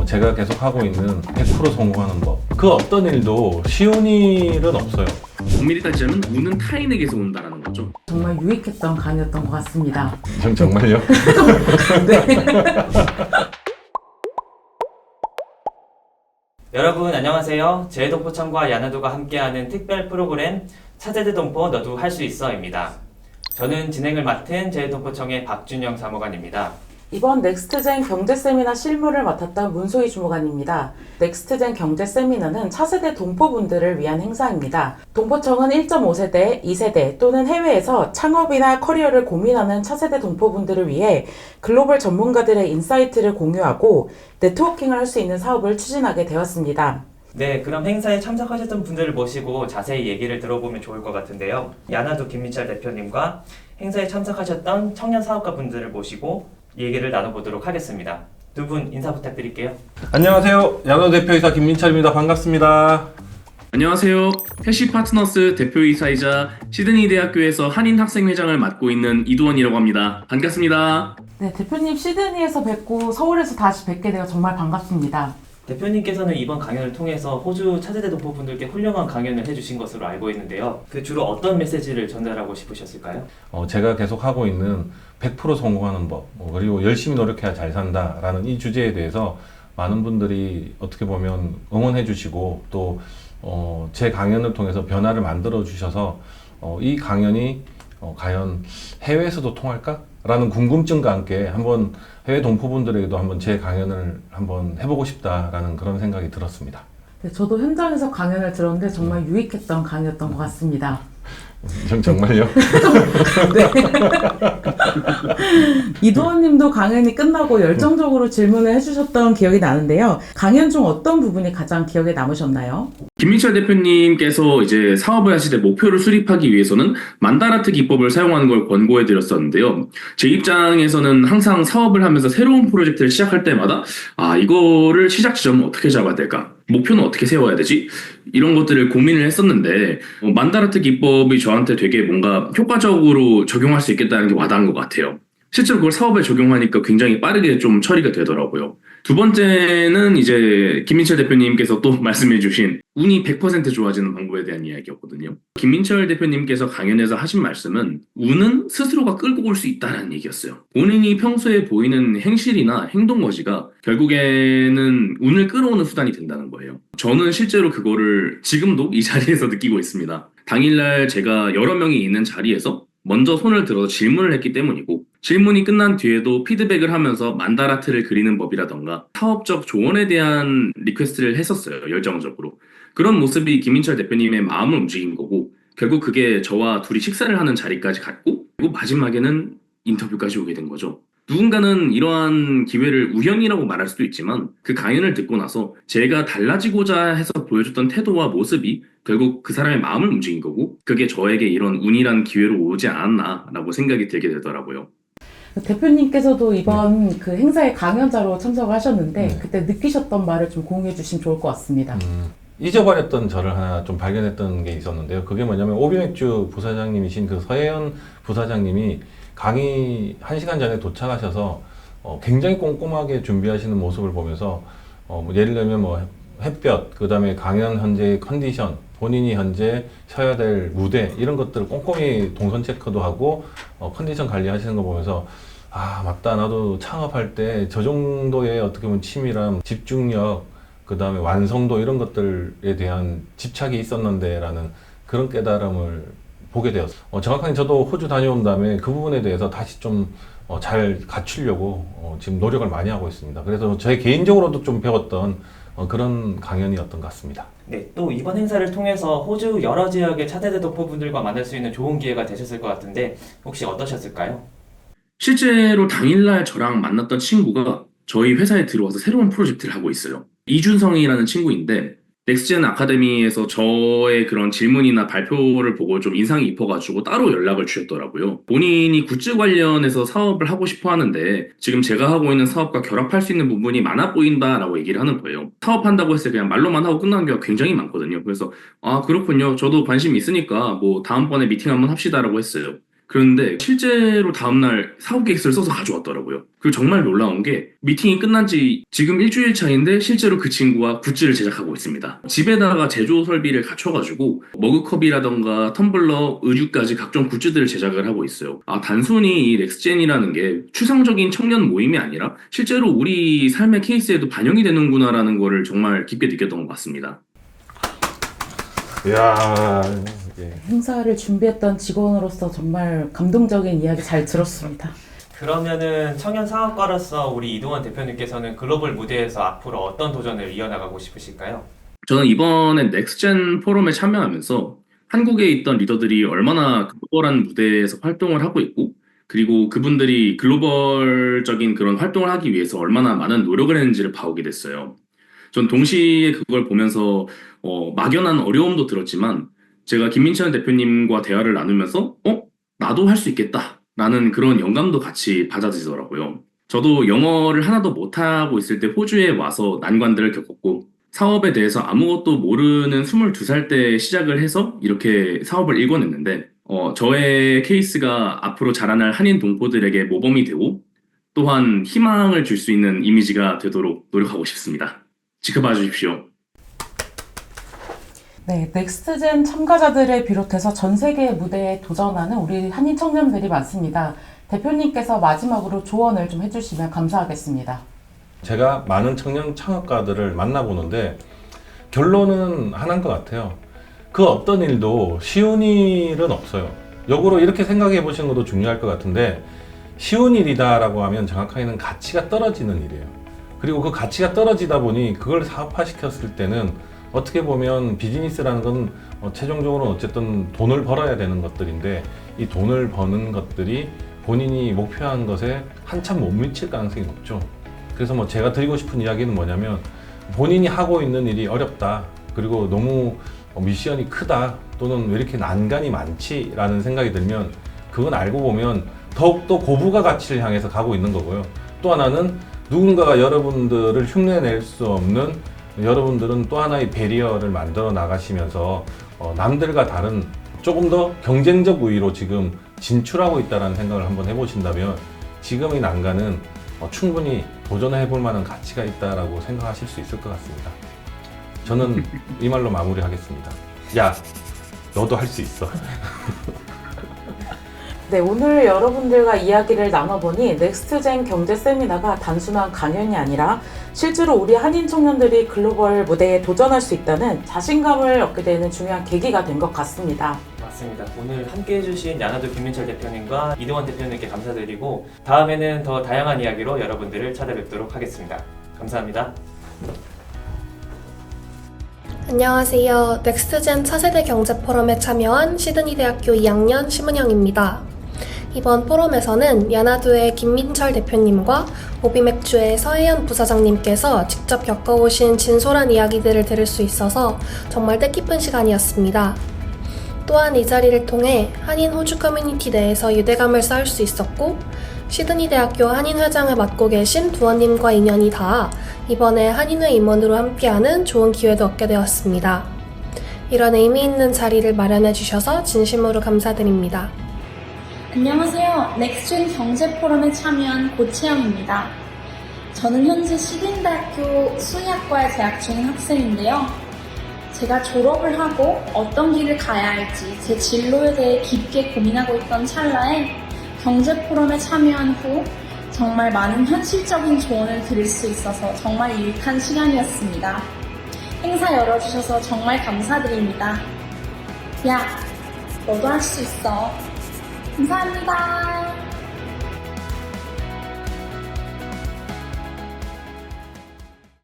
제가 계속 하고 있는 100% 성공하는 법. 그 어떤 일도 쉬운 일은 없어요. 엄밀히 따지자면 운은 타인에게서 온다라는 거죠. 정말 유익했던 강의였던 것 같습니다. 정말요? 네. 여러분 안녕하세요. 제동포청과 야나두가 함께하는 특별 프로그램 차세대 동포 너도 할 수 있어입니다. 저는 진행을 맡은 제동포청의 박준영 사무관입니다. 이번 넥스트젠 경제세미나 실무를 맡았던 문소희 주무관입니다. 넥스트젠 경제세미나는 차세대 동포분들을 위한 행사입니다. 동포청은 1.5세대, 2세대 또는 해외에서 창업이나 커리어를 고민하는 차세대 동포분들을 위해 글로벌 전문가들의 인사이트를 공유하고 네트워킹을 할 수 있는 사업을 추진하게 되었습니다. 네, 그럼 행사에 참석하셨던 분들을 모시고 자세히 얘기를 들어보면 좋을 것 같은데요. 야나두 김민철 대표님과 행사에 참석하셨던 청년 사업가 분들을 모시고 얘기를 나눠보도록 하겠습니다. 두 분 인사 부탁드릴게요. 안녕하세요. 야나두 대표이사 김민철입니다. 반갑습니다. 안녕하세요. 해시 파트너스 대표이사이자 시드니 대학교에서 한인 학생회장을 맡고 있는 이두원이라고 합니다. 반갑습니다. 네, 대표님 시드니에서 뵙고 서울에서 다시 뵙게 되어 정말 반갑습니다. 대표님께서는 이번 강연을 통해서 호주 차세대 동포분들께 훌륭한 강연을 해주신 것으로 알고 있는데요. 그 주로 어떤 메시지를 전달하고 싶으셨을까요? 제가 계속 하고 있는 100% 성공하는 법, 그리고 열심히 노력해야 잘 산다라는 이 주제에 대해서 많은 분들이 어떻게 보면 응원해 주시고 또 제 강연을 통해서 변화를 만들어 주셔서 이 강연이 과연 해외에서도 통할까? 라는 궁금증과 함께 한번 해외 동포분들에게도 한번 제 강연을 한번 해보고 싶다라는 그런 생각이 들었습니다. 네, 저도 현장에서 강연을 들었는데 정말 유익했던 강의였던 것 같습니다. 정말요? 네. 이두원님도 강연이 끝나고 열정적으로 질문을 해주셨던 기억이 나는데요. 강연 중 어떤 부분이 가장 기억에 남으셨나요? 김민철 대표님께서 이제 사업을 하실 때 목표를 수립하기 위해서는 만다라트 기법을 사용하는 걸 권고해 드렸었는데요. 제 입장에서는 항상 사업을 하면서 새로운 프로젝트를 시작할 때마다 이거를 시작 지점은 어떻게 잡아야 될까? 목표는 어떻게 세워야 되지? 이런 것들을 고민을 했었는데 만다라트 기법이 저한테 되게 뭔가 효과적으로 적용할 수 있겠다는 게 와닿은 것 같아요. 실제로 그걸 사업에 적용하니까 굉장히 빠르게 좀 처리가 되더라고요. 두 번째는 이제 김민철 대표님께서 또 말씀해 주신 운이 100% 좋아지는 방법에 대한 이야기였거든요. 김민철 대표님께서 강연에서 하신 말씀은 운은 스스로가 끌고 올 수 있다는 얘기였어요. 본인이 평소에 보이는 행실이나 행동거지가 결국에는 운을 끌어오는 수단이 된다는 거예요. 저는 실제로 그거를 지금도 이 자리에서 느끼고 있습니다. 당일날 제가 여러 명이 있는 자리에서 먼저 손을 들어서 질문을 했기 때문이고 질문이 끝난 뒤에도 피드백을 하면서 만다라트를 그리는 법이라던가 사업적 조언에 대한 리퀘스트를 했었어요. 열정적으로. 그런 모습이 김민철 대표님의 마음을 움직인 거고 결국 그게 저와 둘이 식사를 하는 자리까지 갔고 그리고 마지막에는 인터뷰까지 오게 된 거죠. 누군가는 이러한 기회를 우연이라고 말할 수도 있지만 그 강연을 듣고 나서 제가 달라지고자 해서 보여줬던 태도와 모습이 결국 그 사람의 마음을 움직인 거고 그게 저에게 이런 운이란 기회로 오지 않았나라고 생각이 들게 되더라고요. 대표님께서도 이번 그 행사에 강연자로 참석을 하셨는데 그때 느끼셨던 말을 좀 공유해 주시면 좋을 것 같습니다. 잊어버렸던 저를 하나 좀 발견했던 게 있었는데요. 그게 뭐냐면 오비맥주 부사장님이신 그 서혜연 부사장님이 강의 1시간 전에 도착하셔서 굉장히 꼼꼼하게 준비하시는 모습을 보면서 예를 들면 햇볕, 그 다음에 강연 현재의 컨디션, 본인이 현재 서야 될 무대 이런 것들을 꼼꼼히 동선 체크도 하고 컨디션 관리하시는 거 보면서 맞다, 나도 창업할 때 저 정도의 어떻게 보면 치밀함, 집중력, 그 다음에 완성도 이런 것들에 대한 집착이 있었는데 라는 그런 깨달음을 보게 되었어요. 정확하게 저도 호주 다녀온 다음에 그 부분에 대해서 다시 좀 잘 갖추려고 지금 노력을 많이 하고 있습니다. 그래서 제 개인적으로도 좀 배웠던 그런 강연이었던 것 같습니다. 네, 또 이번 행사를 통해서 호주 여러 지역의 차세대 동포분들과 만날 수 있는 좋은 기회가 되셨을 것 같은데 혹시 어떠셨을까요? 실제로 당일날 저랑 만났던 친구가 저희 회사에 들어와서 새로운 프로젝트를 하고 있어요. 이준성이라는 친구인데 넥스트젠 아카데미에서 저의 그런 질문이나 발표를 보고 좀 인상이 깊어가지고 따로 연락을 주셨더라고요. 본인이 굿즈 관련해서 사업을 하고 싶어 하는데 지금 제가 하고 있는 사업과 결합할 수 있는 부분이 많아 보인다라고 얘기를 하는 거예요. 사업한다고 했을 때 그냥 말로만 하고 끝나는 경우가 굉장히 많거든요. 그래서 그렇군요. 저도 관심이 있으니까 다음번에 미팅 한번 합시다라고 했어요. 그런데 실제로 다음날 사업 계획서를 써서 가져왔더라고요. 그리고 정말 놀라운 게 미팅이 끝난 지 지금 일주일 차인데 실제로 그 친구와 굿즈를 제작하고 있습니다. 집에다가 제조 설비를 갖춰가지고 머그컵이라던가 텀블러, 의류까지 각종 굿즈들을 제작을 하고 있어요. 단순히 이 넥스젠이라는 게 추상적인 청년 모임이 아니라 실제로 우리 삶의 케이스에도 반영이 되는구나라는 거를 정말 깊게 느꼈던 것 같습니다. 이야, 예. 행사를 준비했던 직원으로서 정말 감동적인 이야기 잘 들었습니다. 그러면은 청년 사업가로서 우리 이동환 대표님께서는 글로벌 무대에서 앞으로 어떤 도전을 이어나가고 싶으실까요? 저는 이번에 넥스젠 포럼에 참여하면서 한국에 있던 리더들이 얼마나 글로벌한 무대에서 활동을 하고 있고, 그리고 그분들이 글로벌적인 그런 활동을 하기 위해서 얼마나 많은 노력을 했는지를 봐오게 됐어요. 전 동시에 그걸 보면서 막연한 어려움도 들었지만 제가 김민철 대표님과 대화를 나누면서 나도 할 수 있겠다 라는 그런 영감도 같이 받아들이더라고요. 저도 영어를 하나도 못하고 있을 때 호주에 와서 난관들을 겪었고 사업에 대해서 아무것도 모르는 22살 때 시작을 해서 이렇게 사업을 일궈냈는데 저의 케이스가 앞으로 자라날 한인 동포들에게 모범이 되고 또한 희망을 줄 수 있는 이미지가 되도록 노력하고 싶습니다. 지켜봐 주십시오. 네, 넥스트젠 참가자들을 비롯해서 전 세계 무대에 도전하는 우리 한인 청년들이 많습니다. 대표님께서 마지막으로 조언을 좀 해주시면 감사하겠습니다. 제가 많은 청년 창업가들을 만나보는데 결론은 하나인 것 같아요. 그 어떤 일도 쉬운 일은 없어요. 역으로 이렇게 생각해 보시는 것도 중요할 것 같은데 쉬운 일이다라고 하면 정확하게는 가치가 떨어지는 일이에요. 그리고 그 가치가 떨어지다 보니 그걸 사업화시켰을 때는 어떻게 보면 비즈니스라는 건 최종적으로 어쨌든 돈을 벌어야 되는 것들인데 이 돈을 버는 것들이 본인이 목표한 것에 한참 못 미칠 가능성이 높죠. 그래서 제가 드리고 싶은 이야기는 뭐냐면 본인이 하고 있는 일이 어렵다. 그리고 너무 미션이 크다. 또는 왜 이렇게 난관이 많지? 라는 생각이 들면 그건 알고 보면 더욱더 고부가 가치를 향해서 가고 있는 거고요. 또 하나는 누군가가 여러분들을 흉내낼 수 없는 여러분들은 또 하나의 배리어를 만들어 나가시면서 남들과 다른 조금 더 경쟁적 우위로 지금 진출하고 있다는 생각을 한번 해보신다면 지금의 난관은 충분히 도전해 볼 만한 가치가 있다라고 생각하실 수 있을 것 같습니다. 저는 이 말로 마무리하겠습니다. 야, 너도 할 수 있어. 네, 오늘 여러분들과 이야기를 나눠보니 넥스트젠 경제 세미나가 단순한 강연이 아니라 실제로 우리 한인 청년들이 글로벌 무대에 도전할 수 있다는 자신감을 얻게 되는 중요한 계기가 된 것 같습니다. 맞습니다. 오늘 함께 해주신 야나두 김민철 대표님과 이동환 대표님께 감사드리고 다음에는 더 다양한 이야기로 여러분들을 찾아뵙도록 하겠습니다. 감사합니다. 안녕하세요. 넥스트젠 차세대 경제 포럼에 참여한 시드니 대학교 2학년 심은영입니다. 이번 포럼에서는 야나두의 김민철 대표님과 오비맥주의 서혜연 부사장님께서 직접 겪어오신 진솔한 이야기들을 들을 수 있어서 정말 뜻깊은 시간이었습니다. 또한 이 자리를 통해 한인 호주 커뮤니티 내에서 유대감을 쌓을 수 있었고 시드니 대학교 한인회장을 맡고 계신 두원님과 인연이 닿아 이번에 한인회 임원으로 함께하는 좋은 기회도 얻게 되었습니다. 이런 의미 있는 자리를 마련해 주셔서 진심으로 감사드립니다. 안녕하세요. 넥스트젠 경제 포럼에 참여한 고채영입니다. 저는 현재 시드니대학교 수의학과에 재학 중인 학생인데요. 제가 졸업을 하고 어떤 길을 가야 할지 제 진로에 대해 깊게 고민하고 있던 찰나에 경제 포럼에 참여한 후 정말 많은 현실적인 조언을 들을 수 있어서 정말 유익한 시간이었습니다. 행사 열어주셔서 정말 감사드립니다. 야, 너도 할 수 있어. 감사합니다.